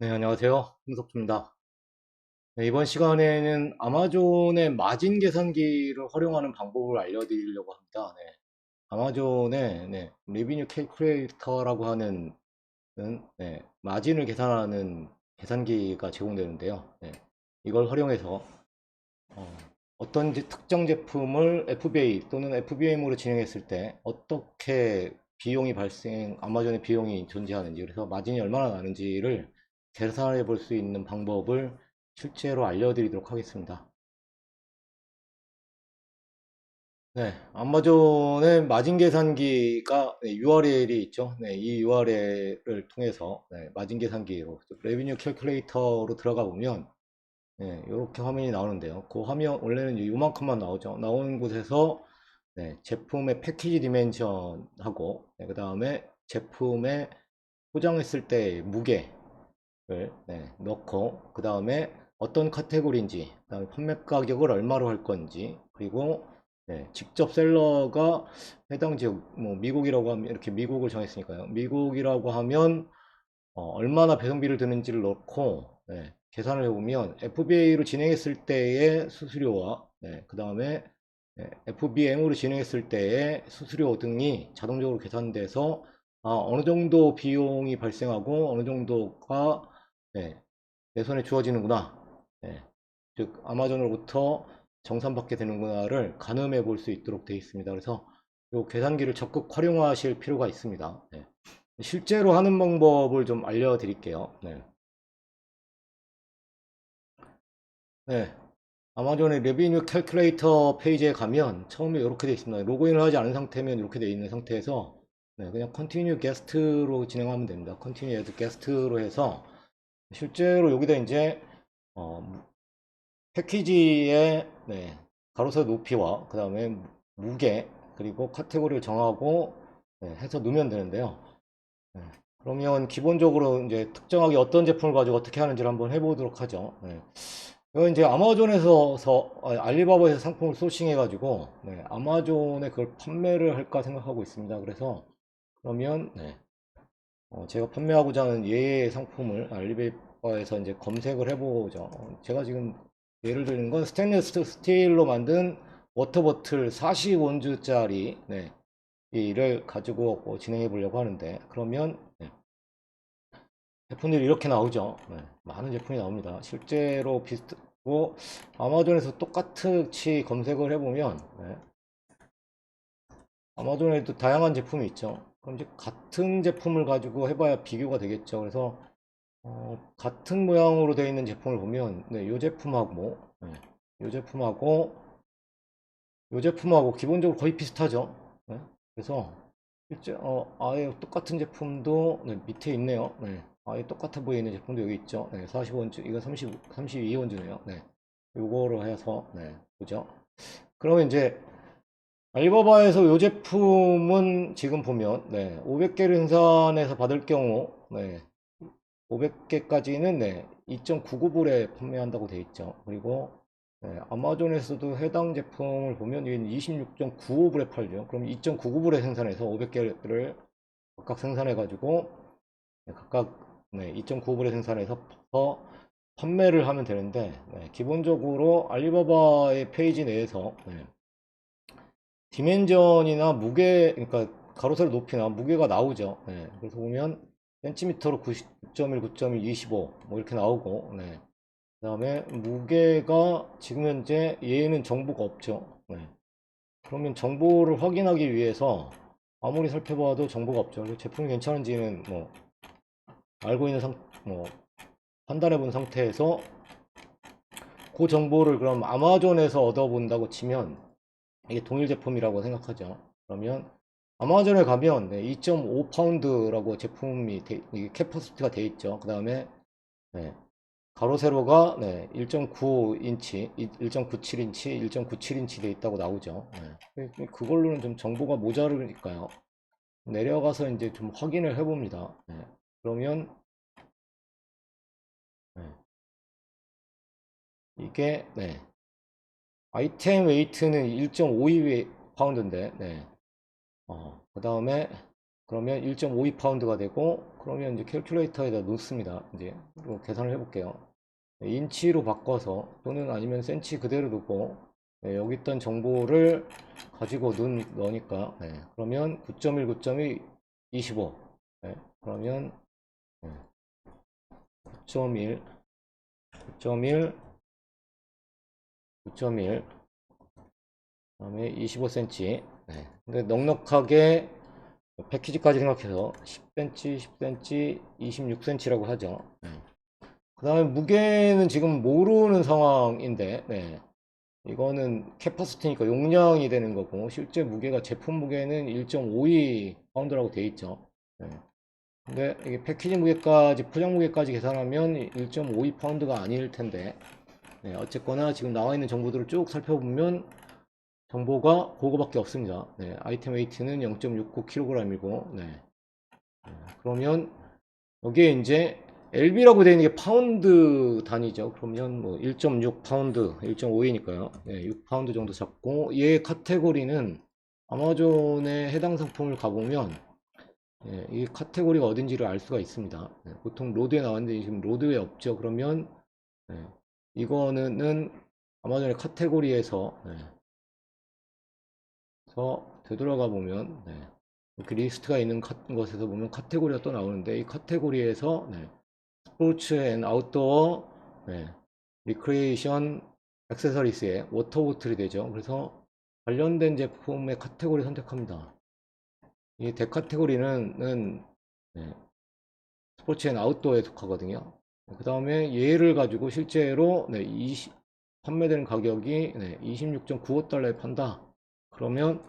네, 안녕하세요. 홍석주입니다. 네, 이번 시간에는 아마존의 마진 계산기를 활용하는 방법을 알려드리려고 합니다. 네, 아마존의 리비뉴 캘큘레이터라고 하는 마진을 계산하는 계산기가 제공되는데요. 이걸 활용해서 어떤 특정 제품을 FBA 또는 FBM으로 진행했을 때 어떻게 아마존의 비용이 존재하는지, 그래서 마진이 얼마나 나는지를 계산해 볼 수 있는 방법을 실제로 알려드리도록 하겠습니다. 네, 아마존의 마진 계산기가 URL이 있죠. 네, 이 URL을 통해서 마진 계산기로 레비뉴 캘큘레이터로 들어가 보면 이렇게 화면이 나오는데요. 그 화면 원래는 이만큼만 나오죠. 나오는 곳에서 제품의 패키지 디멘션하고 그 다음에 제품의 포장했을 때 무게를 넣고 그 다음에 어떤 카테고리인지, 그다음에 판매 가격을 얼마로 할 건지, 그리고 직접 셀러가 해당 지역, 뭐 미국이라고 하면 이렇게 미국을 정했으니까요. 미국이라고 하면 얼마나 배송비를 드는지를 넣고 계산을 해보면 FBA로 진행했을 때의 수수료와 그 다음에 FBM으로 진행했을 때의 수수료 등이 자동적으로 계산돼서 어느 정도 비용이 발생하고 어느 정도가 내 손에 주어지는구나, 즉 아마존으로부터 정산받게 되는구나를 가늠해 볼 수 있도록 되어 있습니다. 그래서 이 계산기를 적극 활용하실 필요가 있습니다. 실제로 하는 방법을 좀 알려드릴게요. 네. 아마존의 레비뉴 캘큘레이터 페이지에 가면 처음에 이렇게 되어 있습니다. 로그인을 하지 않은 상태면 이렇게 되어 있는 상태에서 그냥 Continue Guest로 진행하면 됩니다. Continue as Guest로 해서 실제로 여기다 이제 어, 패키지의 가로세 높이와 그 다음에 무게 그리고 카테고리를 정하고 해서 넣으면 되는데요. 네. 그러면 기본적으로 이제 특정하게 어떤 제품을 가지고 어떻게 하는지를 한번 해보도록 하죠. 이건 이제 알리바바에서 상품을 소싱해가지고 아마존에 그걸 판매를 할까 생각하고 있습니다. 그래서 그러면 제가 판매하고자 하는 예의 상품을 알리바바에서 이제 검색을 해보죠. 제가 지금 예를 드는 건 스테인리스 스틸로 만든 워터버틀 40온즈짜리 이를 가지고 진행해 보려고 하는데, 그러면 제품들이 이렇게 나오죠. 많은 제품이 나옵니다. 실제로 비슷하고 아마존에서 똑같이 검색을 해보면 아마존에도 다양한 제품이 있죠. 그럼 이제 같은 제품을 가지고 해봐야 비교가 되겠죠. 그래서 같은 모양으로 되어 있는 제품을 보면 이 제품하고 이 제품하고 이 제품하고 기본적으로 거의 비슷하죠. 그래서 실제 아예 똑같은 제품도 밑에 있네요. 아예 똑같아 보이는 제품도 여기 있죠. 45원즈 이거 32원즈네요. 요거로 해서 보죠. 그러면 이제 알리바바에서 이 제품은 지금 보면 500개를 생산해서 받을 경우 500개까지는 2.99불에 판매한다고 되어 있죠. 그리고 아마존에서도 해당 제품을 보면 이건 26.95불에 팔죠. 그럼 2.99불에 생산해서 500개를 각각 생산해 가지고 각각 2.95불에 생산해서 판매를 하면 되는데, 기본적으로 알리바바의 페이지 내에서 디멘전이나 무게, 그러니까 가로세로 높이나 무게가 나오죠. 그래서 보면 센티미터로 9.1, 9.1, 25, 뭐 이렇게 나오고, 그 다음에 무게가 지금 현재 얘는 정보가 없죠. 그러면 정보를 확인하기 위해서 아무리 살펴봐도 정보가 없죠. 그래서 제품이 괜찮은지는 뭐 알고 있는 뭐 판단해 본 상태에서 그 정보를 그럼 아마존에서 얻어본다고 치면 이게 동일 제품이라고 생각하죠. 그러면 아마존에 가면 2.5파운드라고 제품이 이게 캐퍼시티가 돼 있죠. 그 다음에 가로 세로가 1.9인치, 1.97인치, 1.97인치 돼 있다고 나오죠. 그걸로는 좀 정보가 모자르니까요. 내려가서 이제 좀 확인을 해봅니다. 그러면 네, 이게 아이템 웨이트는 1.52파운드인데 그 다음에 그러면 1.52파운드가 되고, 그러면 이제 캘큘레이터에다 놓습니다. 이제 계산을 해볼게요. 인치로 바꿔서 또는 아니면 센치 그대로 두고, 여기 있던 정보를 가지고 넣으니까, 그러면 9.1, 9.2, 25. 그러면 9.1, 9.1, 9.1, 그다음에 25cm. 근데 넉넉하게 패키지까지 생각해서 10cm, 10cm, 26cm라고 하죠. 그 다음에 무게는 지금 모르는 상황인데, 이거는 캐퍼시티니까 용량이 되는 거고, 실제 무게가 제품 무게는 1.52 파운드라고 되어 있죠. 근데 이게 패키지 무게까지, 포장 무게까지 계산하면 1.52 파운드가 아닐 텐데, 어쨌거나 지금 나와 있는 정보들을 쭉 살펴보면 정보가 그거밖에 없습니다. 아이템 웨이트는 0.69kg이고, 그러면 여기에 이제 LB라고 되어 있는 게 파운드 단위죠. 그러면 뭐 1.6 파운드, 1.5이니까요. 6파운드 정도 잡고, 얘 카테고리는 아마존에 해당 상품을 가보면 이 카테고리가 어딘지를 알 수가 있습니다. 보통 로드에 나왔는데 지금 로드에 없죠. 그러면 이거는 아마존의 카테고리에서 되돌아가 보면 이렇게 리스트가 있는 것에서 보면 카테고리가 또 나오는데, 이 카테고리에서 스포츠 앤 아웃도어, 리크리에이션 액세서리스에 워터보틀이 되죠. 그래서 관련된 제품의 카테고리 선택합니다. 이 대카테고리는 스포츠 앤 아웃도어에 속하거든요. 그 다음에 얘를 가지고 실제로 판매되는 가격이 26.95달러에 판다. 그러면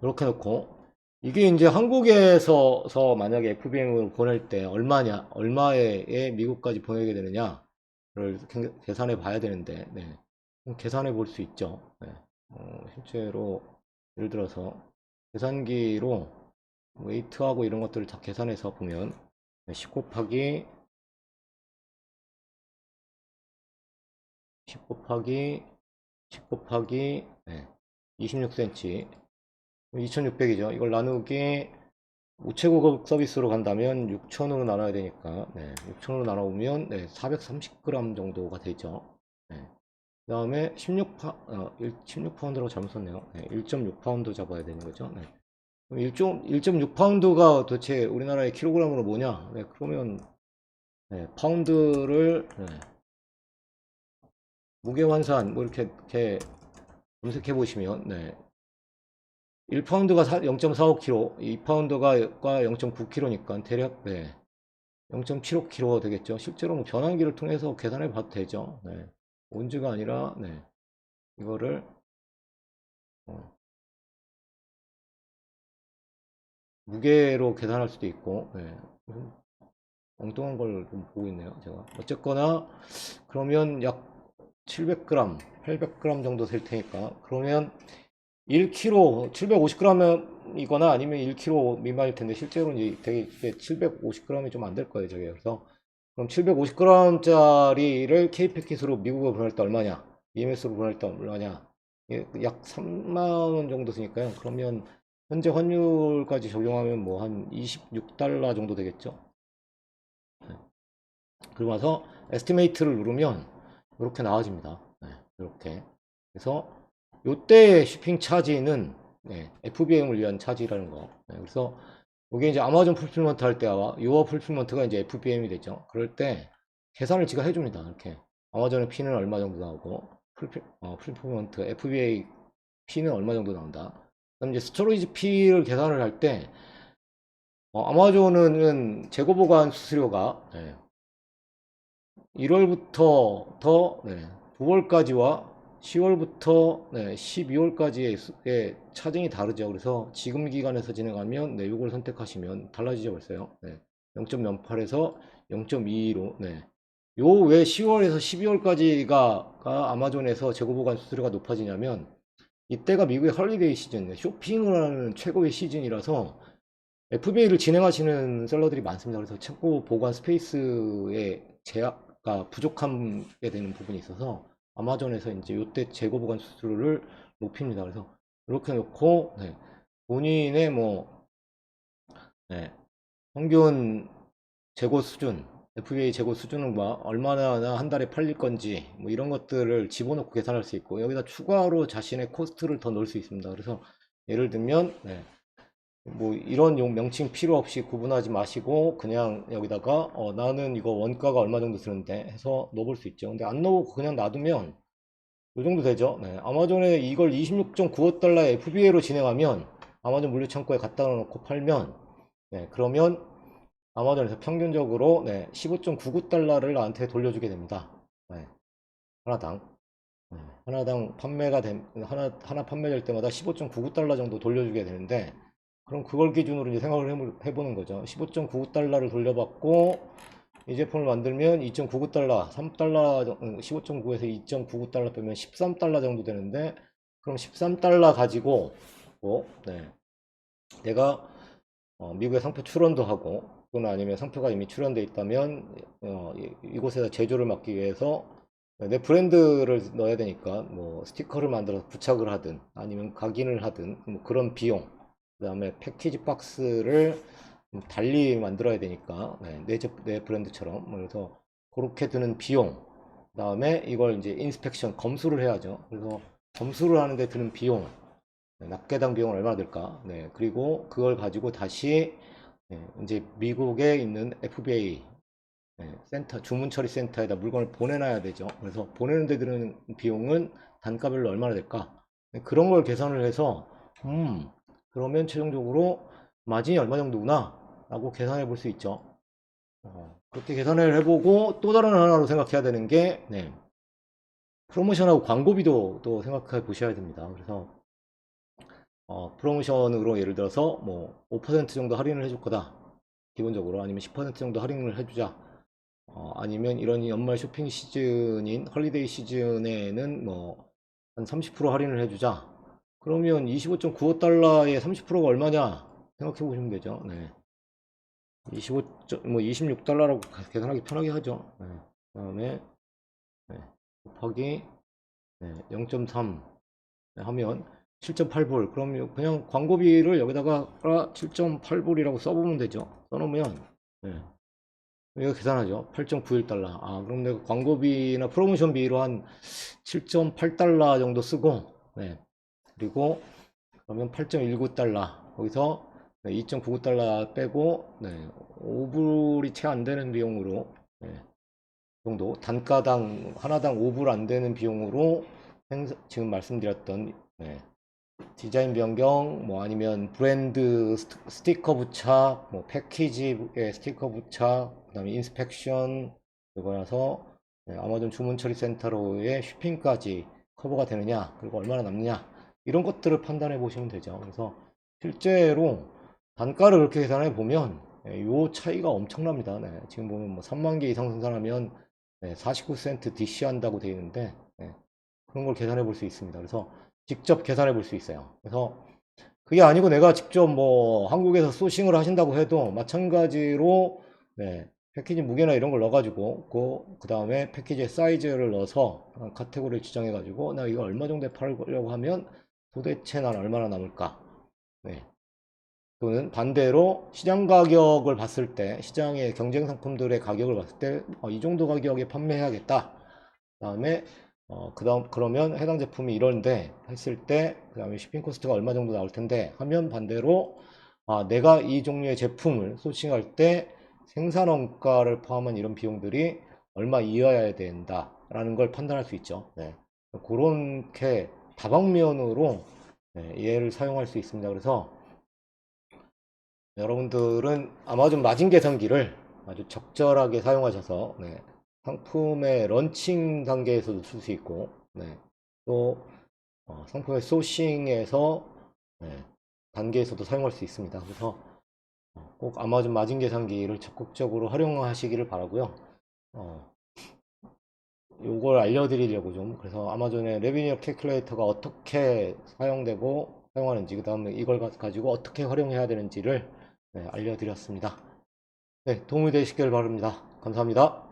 이렇게 놓고, 이게 이제 한국에서 만약에 FBM을 보낼 때 얼마에 미국까지 보내게 되느냐를 계산해 봐야 되는데, 계산해 볼 수 있죠. 실제로 예를 들어서 계산기로 웨이트하고 이런 것들을 다 계산해서 보면 10 곱하기 10 곱하기 10 곱하기 26cm 2600이죠. 이걸 나누기 우체국 서비스로 간다면 6000으로 나눠야 되니까 6000으로 나눠보면 430g 정도가 되죠. 그 다음에 16파운드라고 잘못 썼네요. 1.6파운드 잡아야 되는 거죠. 그럼 1.6파운드가 도대체 우리나라의 킬로그램으로 뭐냐? 그러면 파운드를 무게 환산 뭐 이렇게 검색해 보시면 1파운드가 0.45kg, 2파운드가 0.9kg니까 대략 0.75kg 되겠죠. 실제로 뭐 변환기를 통해서 계산해 봐도 되죠. 온즈가 아니라 이거를 무게로 계산할 수도 있고, 엉뚱한 걸 좀 보고 있네요, 제가. 어쨌거나 그러면 약 700g, 800g 정도 될 테니까, 그러면 1kg, 750g이거나 아니면 1kg 미만일 텐데, 실제로는 이제 되게 750g이 좀 안 될 거예요, 저게. 그래서 그럼 750g짜리를 K패킷으로 미국으로 보낼 때 얼마냐? EMS로 보낼 때 얼마냐? 약 3만 원 정도 쓰니까요. 그러면 현재 환율까지 적용하면 뭐 한 26달러 정도 되겠죠. 그리고 나서 에스티메이트를 누르면 이렇게 나와집니다. 이렇게. 그래서 요때의 쇼핑 차지는 FBM을 위한 차지라는 거. 그래서 이게 이제 아마존 풀필먼트 할 때와 요어 풀필먼트가 이제 FBM이 되죠. 그럴 때 계산을 지가 해줍니다. 이렇게 아마존의 P는 얼마 정도 나오고 풀필먼트 FBA P는 얼마 정도 나온다. 그다음 이제 스토리지 P를 계산을 할 때 아마존은 재고 보관 수수료가 1월부터 9월까지와 10월부터 12월까지의 차등이 다르죠. 그래서 지금 기간에서 진행하면 이걸 선택하시면 달라지죠. 벌써요. 0.08에서 0.22로 요 왜 10월에서 12월까지가 아마존에서 재고 보관 수수료가 높아지냐면, 이때가 미국의 헐리데이 시즌, 쇼핑을 하는 최고의 시즌이라서 FBA를 진행하시는 셀러들이 많습니다. 그래서 창고 보관 스페이스의 제약가 부족하게 되는 부분이 있어서 아마존에서 이제 이때 재고 보관 수수료를 높입니다. 그래서 이렇게 놓고 본인의 뭐 네, 평균 재고 수준, FBA 재고 수준은 뭐 얼마나 한 달에 팔릴 건지 뭐 이런 것들을 집어넣고 계산할 수 있고 여기다 추가로 자신의 코스트를 더 넣을 수 있습니다. 그래서 예를 들면 뭐 이런 명칭 필요 없이 구분하지 마시고 그냥 여기다가 나는 이거 원가가 얼마 정도 드는데 해서 넣어볼 수 있죠. 근데 안 넣고 그냥 놔두면 이 정도 되죠. 아마존에 이걸 26.95달러 FBA로 진행하면 아마존 물류창고에 갖다 놓고 팔면 그러면 아마존에서 평균적으로 15.99달러를 나한테 돌려주게 됩니다. 하나당. 하나당 하나 판매될 때마다 15.99달러 정도 돌려주게 되는데 그럼 그걸 기준으로 이제 생각을 해보는 거죠. 15.99달러를 돌려받고 이 제품을 만들면 2.99달러, 3달러, 15.9에서 2.99달러 빼면 13달러 정도 되는데 그럼 13달러 가지고 내가 미국에 상표 출원도 하고 또는 아니면 상표가 이미 출원돼 있다면 이곳에다 제조를 맡기 위해서 내 브랜드를 넣어야 되니까 뭐 스티커를 만들어서 부착을 하든 아니면 각인을 하든 뭐 그런 비용 그 다음에 패키지 박스를 달리 만들어야 되니까 내 브랜드처럼 그래서 그렇게 드는 비용 그 다음에 이걸 이제 인스펙션 검수를 해야죠. 그래서 검수를 하는데 드는 비용 납개당 비용은 얼마나 들까? 그리고 그걸 가지고 다시 이제 미국에 있는 FBA 센터, 주문 처리 센터에다 물건을 보내놔야 되죠. 그래서 보내는 데 드는 비용은 단가별로 얼마나 될까? 그런 걸 계산을 해서, 그러면 최종적으로 마진이 얼마 정도구나? 라고 계산해 볼 수 있죠. 그렇게 계산을 해보고 또 다른 하나로 생각해야 되는 게, 프로모션하고 광고비도 또 생각해 보셔야 됩니다. 그래서, 프로모션으로 예를 들어서 뭐 5% 정도 할인을 해줄 거다. 기본적으로 아니면 10% 정도 할인을 해주자. 아니면 이런 연말 쇼핑 시즌인 헐리데이 시즌에는 뭐 한 30% 할인을 해주자. 그러면 25.95달러에 30%가 얼마냐 생각해 보시면 되죠. 25, 뭐 26달러라고 계산하기 편하게 하죠. 그다음에 곱하기 0.3 하면 7.8불. 그럼 그냥 광고비를 여기다가 7.8불이라고 써보면 되죠. 써놓으면 이거 계산하죠. 8.91달러. 그럼 내가 광고비나 프로모션비로 한 7.8달러 정도 쓰고, 그리고 그러면 8.19달러. 거기서 2.99달러 빼고, 5불이 채 안 되는 비용으로, 정도, 단가당, 하나당 5불 안 되는 비용으로 지금 말씀드렸던, 디자인 변경, 뭐 아니면 브랜드 스티커 부착, 뭐 패키지에 스티커 부착, 그다음에 인스펙션, 그리고 나서 아마존 주문 처리 센터로의 쇼핑까지 커버가 되느냐, 그리고 얼마나 남느냐, 이런 것들을 판단해 보시면 되죠. 그래서 실제로 단가를 그렇게 계산해 보면 요 차이가 엄청납니다. 지금 보면 뭐 3만 개 이상 생산하면 49센트 DC 한다고 되어 있는데 그런 걸 계산해 볼 수 있습니다. 그래서 직접 계산해 볼 수 있어요. 그래서 그게 아니고 내가 직접 뭐 한국에서 소싱을 하신다고 해도 마찬가지로 패키지 무게나 이런 걸 넣어가지고 그 다음에 패키지의 사이즈를 넣어서 카테고리를 지정해 가지고 나 이거 얼마 정도에 팔려고 하면 도대체 난 얼마나 남을까? 또는 반대로 시장 가격을 봤을 때 시장의 경쟁 상품들의 가격을 봤을 때 이 정도 가격에 판매해야겠다. 그다음에 그러면 해당 제품이 이런데 했을 때 그다음에 쇼핑 코스트가 얼마 정도 나올 텐데 하면 반대로 내가 이 종류의 제품을 소싱할 때 생산 원가를 포함한 이런 비용들이 얼마 이하여야 된다라는 걸 판단할 수 있죠. 그렇게 다방면으로 얘를 사용할 수 있습니다. 그래서 여러분들은 아마존 마진 계산기를 아주 적절하게 사용하셔서 상품의 런칭 단계에서도 쓸 수 있고 또 상품의 소싱에서 단계에서도 사용할 수 있습니다. 그래서 꼭 아마존 마진 계산기를 적극적으로 활용하시기를 바라고요. 요걸 알려드리려고 좀 그래서 아마존의 레비뉴 캘큘레이터가 어떻게 사용되고 사용하는지 그 다음에 이걸 가지고 어떻게 활용해야 되는지를 알려드렸습니다. 도움이 되시길 바랍니다. 감사합니다.